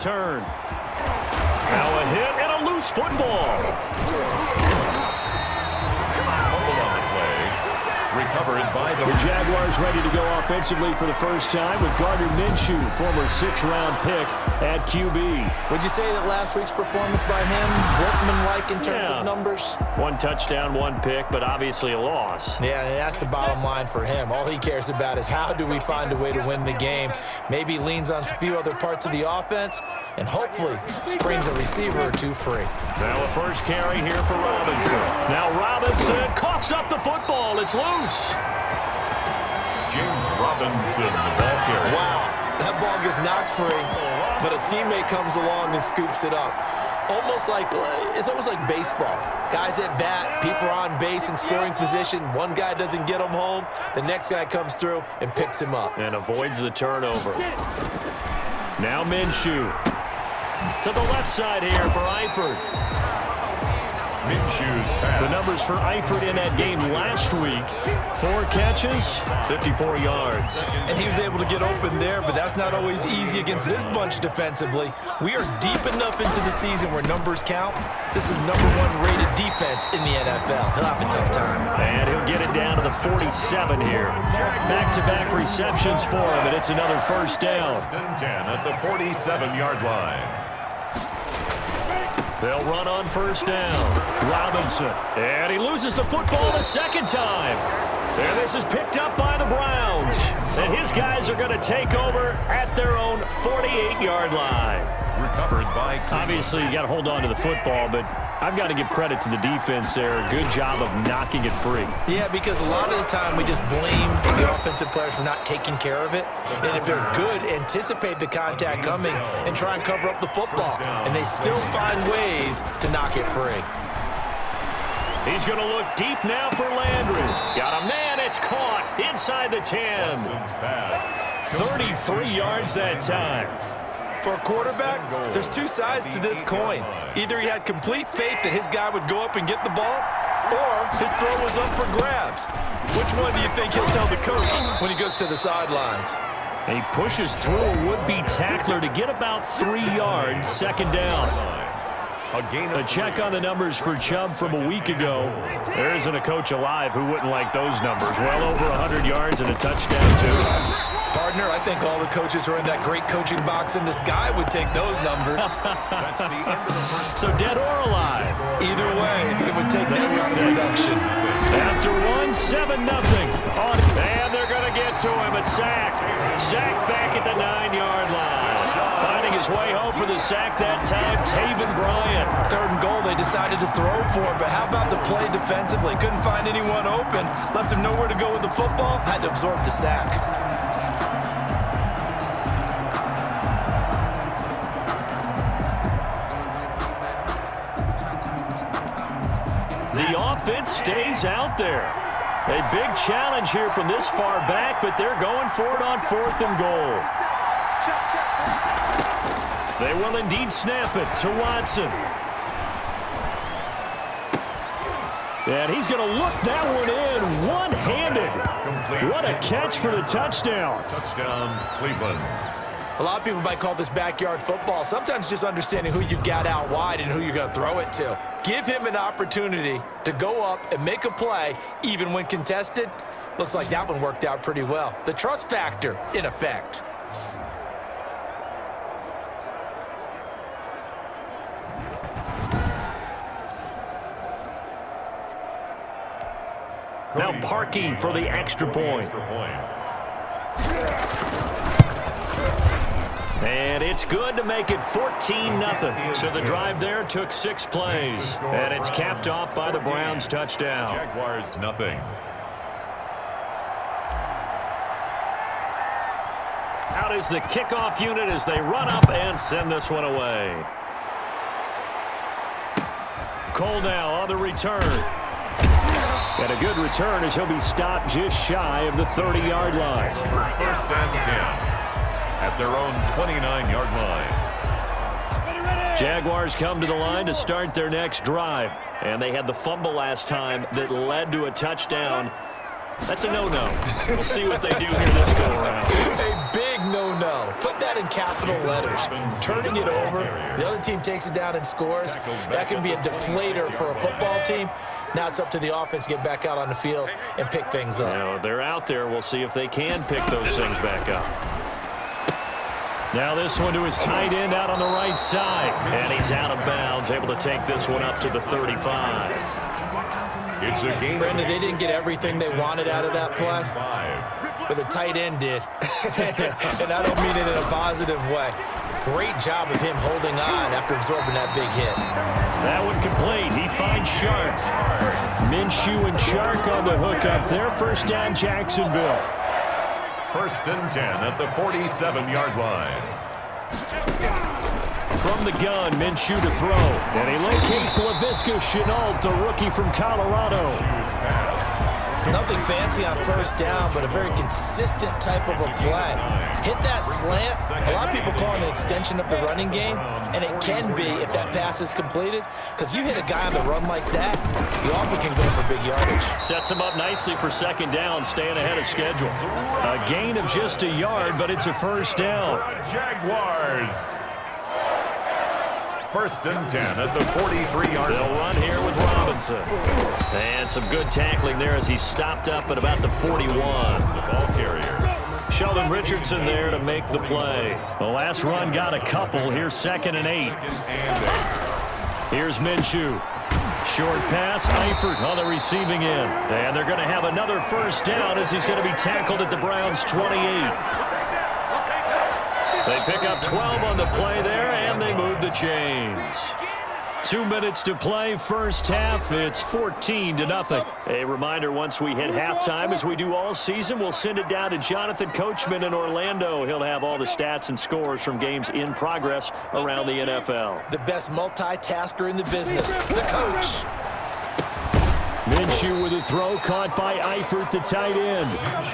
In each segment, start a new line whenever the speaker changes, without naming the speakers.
Turn. Now a hit and a loose football.
Fumble on the play. Recovered by
The Jaguars ready to go offensively for the first time with Gardner Minshew, former 6th-round pick at QB.
Would you say that last week's performance by him, workmanlike in terms of numbers?
1 touchdown, 1 pick, but obviously a loss.
Yeah, and that's the bottom line for him. All he cares about is how do we find a way to win the game. Maybe leans on a few other parts of the offense, and hopefully springs a receiver or two free.
Now a first carry here for Robinson. Now Robinson coughs up the football. It's loose.
James Robinson, the ball carrier.
Wow, that ball gets knocked free, but a teammate comes along and scoops it up. It's almost like baseball. Guys at bat, people are on base in scoring position. One guy doesn't get him home. The next guy comes through and picks him up.
And avoids the turnover. Now Minshew. To the left side here for Eifert.
Minshew's pass.
The numbers for Eifert in that game last week. 4 catches, 54 yards.
And he was able to get open there, but that's not always easy against this bunch defensively. We are deep enough into the season where numbers count. This is #1 rated defense in the NFL. He'll have a tough time.
And he'll get it down to the 47 here. Back-to-back receptions for him, and it's another first down.
10 at the 47-yard line.
They'll run on first down. Robinson. And he loses the football a second time. And this is picked up by the Browns. And his guys are going to take over at their own 48-yard line.
Recovered by Cleveland.
Obviously, you got to hold on to the football, but I've got to give credit to the defense there. Good job of knocking it free.
Yeah, because a lot of the time we just blame the offensive players for not taking care of it. And if they're good, anticipate the contact coming and try and cover up the football. And they still find ways to knock it free.
He's going to look deep now for Landry. Got a man, it's caught inside the 10. 33 yards that time.
For a quarterback, there's 2 sides to this coin. Either he had complete faith that his guy would go up and get the ball, or his throw was up for grabs. Which one do you think he'll tell the coach when he goes to the sidelines?
He pushes through a would-be tackler to get about 3 yards, second down. A check on the numbers for Chubb from a week ago. There isn't a coach alive who wouldn't like those numbers. Well over 100 yards and a touchdown, too.
Partner, I think all the coaches who are in that great coaching box in the sky would take those numbers.
So dead or alive?
Either way, they would take that kind of production.
After 7-0. And they're going to get to him. A sack. Sack back at the 9-yard line. Finding his way home for the sack that time, Taven Bryan.
3rd and goal they decided to throw for, but how about the play defensively? Couldn't find anyone open. Left him nowhere to go with the football. Had to absorb the sack.
The offense stays out there. A big challenge here from this far back, but they're going for it on 4th and goal. They will indeed snap it to Watson. And he's going to look that one in one-handed. What a catch for the touchdown.
Touchdown, Cleveland.
A lot of people might call this backyard football. Sometimes just understanding who you've got out wide and who you're going to throw it to. Give him an opportunity to go up and make a play, even when contested. Looks like that one worked out pretty well. The trust factor in effect.
Now Parkey for the extra point. And it's good to make it 14-0. So the drive there took 6 plays. And it's capped off by the Browns' touchdown.
Jaguars nothing.
Out is the kickoff unit as they run up and send this one away. Cole now on the return. And a good return as he'll be stopped just shy of the 30-yard line.
1st and 10 at their own 29-yard line.
Jaguars come to the line to start their next drive. And they had the fumble last time that led to a touchdown. That's a no-no. We'll see what they do here this go-around.
A big no-no. Put that in capital letters. Turning it over, the other team takes it down and scores. That can be a deflator for a football team. Now it's up to the offense to get back out on the field and pick things up.
Now they're out there. We'll see if they can pick those things back up. Now this one to his tight end out on the right side. And he's out of bounds, able to take this one up to the 35.
It's a game.
Brandon, they didn't get everything they wanted out of that play, but the tight end did. And I don't mean it in a positive way. Great job of him holding on after absorbing that big hit.
That one complete. He finds Shark. Minshew and Shark on the hookup there. First down, Jacksonville.
1st and 10 at the 47-yard line.
From the gun, Minshew to throw. And he locates LaVisca Chenault, the rookie from Colorado.
Nothing fancy on first down, but a very consistent type of a play. Hit that slant. A lot of people call it an extension of the running game, and it can be if that pass is completed, because you hit a guy on the run like that, you often can go for big yardage.
Sets him up nicely for second down, staying ahead of schedule. A gain of just a yard, but it's a first down.
Jaguars. 1st and 10 at the 43-yard line.
They'll run here with Robinson. And some good tackling there as he stopped up at about the 41.
The ball carrier.
Sheldon Richardson there to make the play. The last run got a couple. Here's 2nd and 8. Here's Minshew. Short pass, Eifert on the receiving end. And they're going to have another first down as he's going to be tackled at the Browns' 28. They pick up 12 on the play there, and they move the chains. 2 minutes to play, first half. It's 14-0. A reminder, once we hit halftime, as we do all season, we'll send it down to Jonathan Coachman in Orlando. He'll have all the stats and scores from games in progress around the NFL.
The best multitasker in the business, the coach.
Minshew with a throw, caught by Eifert, the tight end.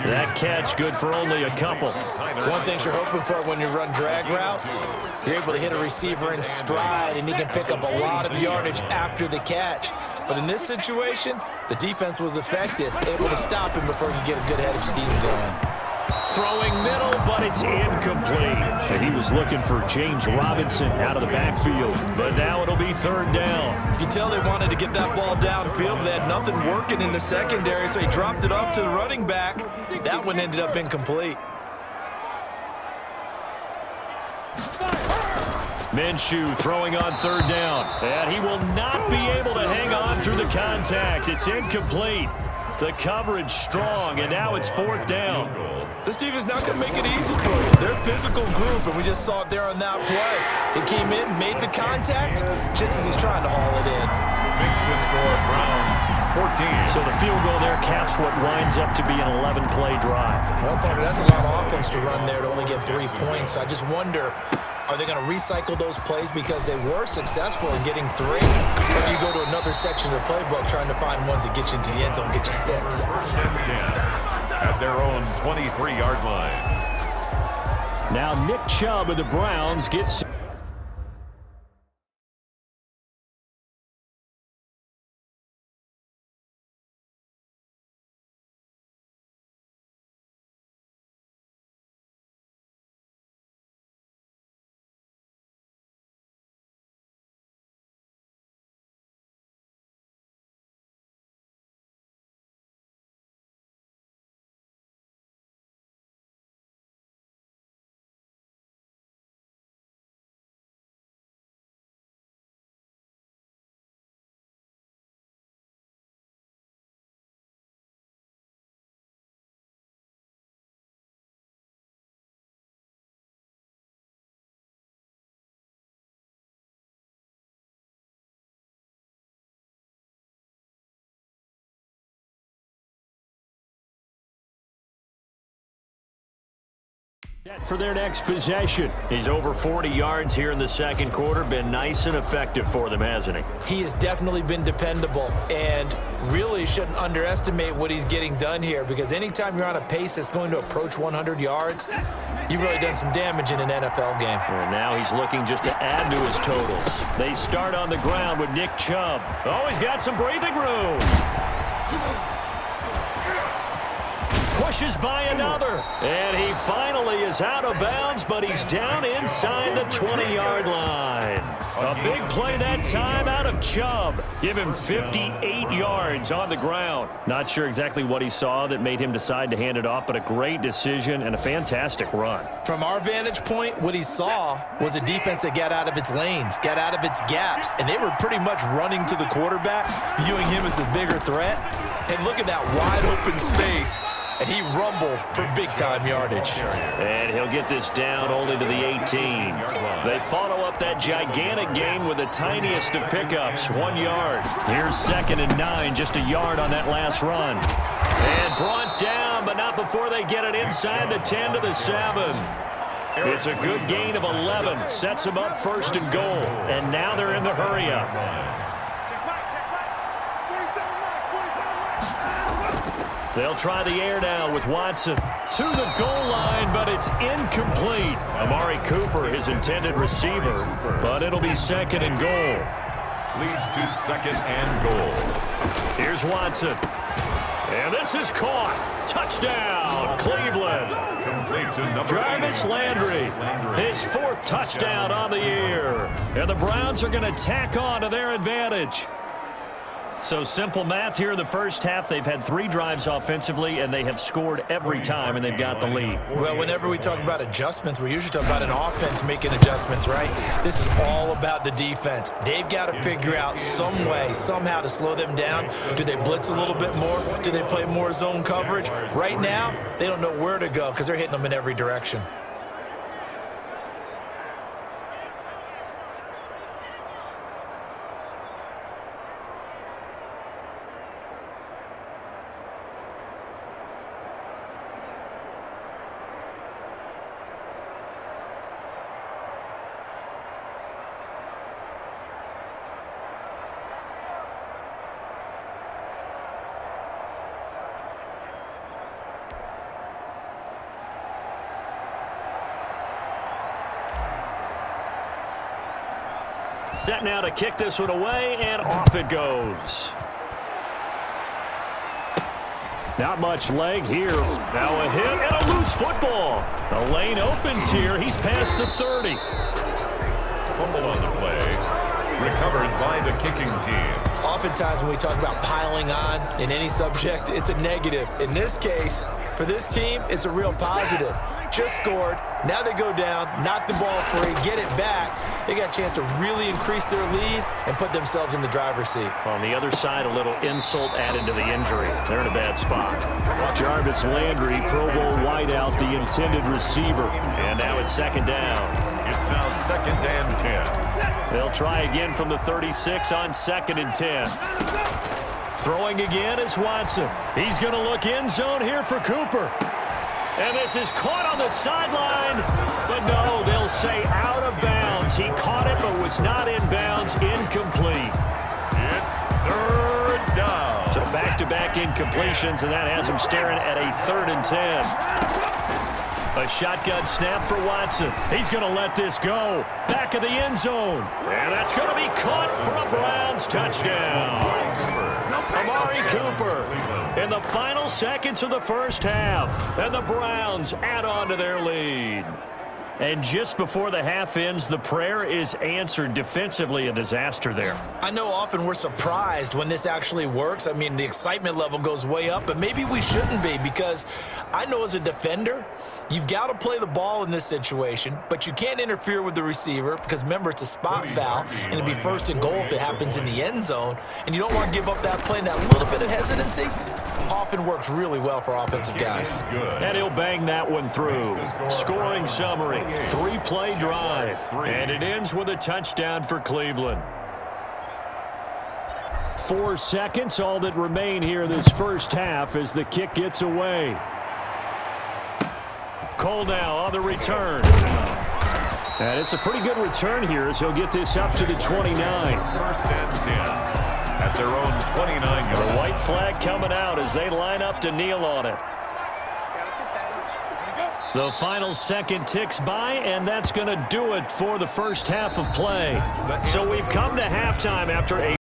That catch good for only a couple.
One thing you're hoping for when you run drag routes, you're able to hit a receiver in stride, and he can pick up a lot of yardage after the catch. But in this situation, the defense was effective, able to stop him before he get a good head of steam going.
Throwing middle, but it's incomplete. And he was looking for James Robinson out of the backfield. But now it'll be 3rd down.
You can tell they wanted to get that ball downfield, but they had nothing working in the secondary, so he dropped it off to the running back. That one ended up incomplete.
Minshew throwing on 3rd down. And he will not be able to hang on through the contact. It's incomplete. The coverage strong, and now it's 4th down.
This team is not going to make it easy for you. They're a physical group, and we just saw it there on that play. They came in, made the contact, just as he's trying to haul it in.
Makes the score Browns 14.
So the field goal there caps what winds up to be an 11-play drive.
Well, partner, that's a lot of offense to run there to only get 3 points. So I just wonder, are they going to recycle those plays because they were successful in getting 3? Or do you go to another section of the playbook trying to find ones that get you into the end zone and get you 6?
1st and 10 at their own 23-yard line.
Now Nick Chubb of the Browns gets... For their next possession. He's over 40 yards here in the second quarter. Been nice and effective for them, hasn't he?
He has definitely been dependable, and really shouldn't underestimate what he's getting done here, because anytime you're on a pace that's going to approach 100 yards, you've really done some damage in an NFL game.
And now he's looking just to add to his totals. They start on the ground with Nick Chubb. Oh, he's got some breathing room. pushes by another. And he finally is out of bounds, but he's down inside the 20-yard line. A big play that time out of Chubb. Give him 58 yards on the ground. Not sure exactly what he saw that made him decide to hand it off, but a great decision and a fantastic run.
From our vantage point, what he saw was a defense that got out of its lanes, got out of its gaps, and they were pretty much running to the quarterback, viewing him as the bigger threat. And look at that wide open space. And he rumbled for big-time yardage.
And he'll get this down only to the 18. They follow up that gigantic gain with the tiniest of pickups, 1 yard. Here's 2nd and 9, just a yard on that last run. And brought down, but not before they get it inside the 10 to the 7. It's a good gain of 11. Sets them up 1st and goal. And now they're in the hurry-up. They'll try the air now with Watson to the goal line, but it's incomplete. Amari Cooper, his intended receiver, but it'll be 2nd and goal.
Leads to 2nd and goal.
Here's Watson. And this is caught. Touchdown, Cleveland.
Complete to number
Jarvis Landry, his 4th touchdown on the year. And the Browns are going to tack on to their advantage. So simple math here in the first half. They've had 3 drives offensively, and they have scored every time, and they've got the lead.
Well, whenever we talk about adjustments, we usually talk about an offense making adjustments, right? This is all about the defense. They've got to figure out some way, somehow to slow them down. Do they blitz a little bit more? Do they play more zone coverage? Right now, they don't know where to go because they're hitting them in every direction.
Set now to kick this one away, and off it goes. Not much leg here. Now a hit and a loose football. The lane opens here. He's past the 30.
Fumble on the play. Recovered by the kicking team.
Oftentimes when we talk about piling on in any subject, it's a negative. In this case, for this team, it's a real positive. Just scored. Now they go down, knock the ball free, get it back. They got a chance to really increase their lead and put themselves in the driver's seat.
On the other side, a little insult added to the injury. They're in a bad spot. Jarvis Landry, Pro Bowl wideout, the intended receiver. And now it's 2nd down.
It's now 2nd and 10.
They'll try again from the 36 on 2nd and 10. Throwing again is Watson. He's going to look end zone here for Cooper. And this is caught on the sideline. But no, they'll say out of bounds. He caught it but was not in bounds. Incomplete.
It's 3rd down.
So back-to-back incompletions, and that has him staring at a 3rd and 10. A shotgun snap for Watson. He's going to let this go. Back of the end zone. And that's going to be caught for a Browns touchdown. Amari Cooper in the final seconds of the first half. And the Browns add on to their lead. And just before the half ends, the prayer is answered. Defensively, a disaster there.
I know often we're surprised when this actually works. I mean, the excitement level goes way up, but maybe we shouldn't be, because I know as a defender, you've got to play the ball in this situation, but you can't interfere with the receiver because, remember, it's a spot foul, and it'd be 1st and goal if it happens in the end zone, and you don't want to give up that play. And that little bit of hesitancy often works really well for offensive guys.
And he'll bang that one through. Scoring summary, 3-play drive, and it ends with a touchdown for Cleveland. 4 seconds, all that remain here this first half as the kick gets away. Cole now on the return. And it's a pretty good return here as he'll get this up to the 29.
1st and 10. At their own 29-yard.
The white flag coming out as they line up to kneel on it. The final second ticks by, and that's going to do it for the first half of play. So we've come to halftime after a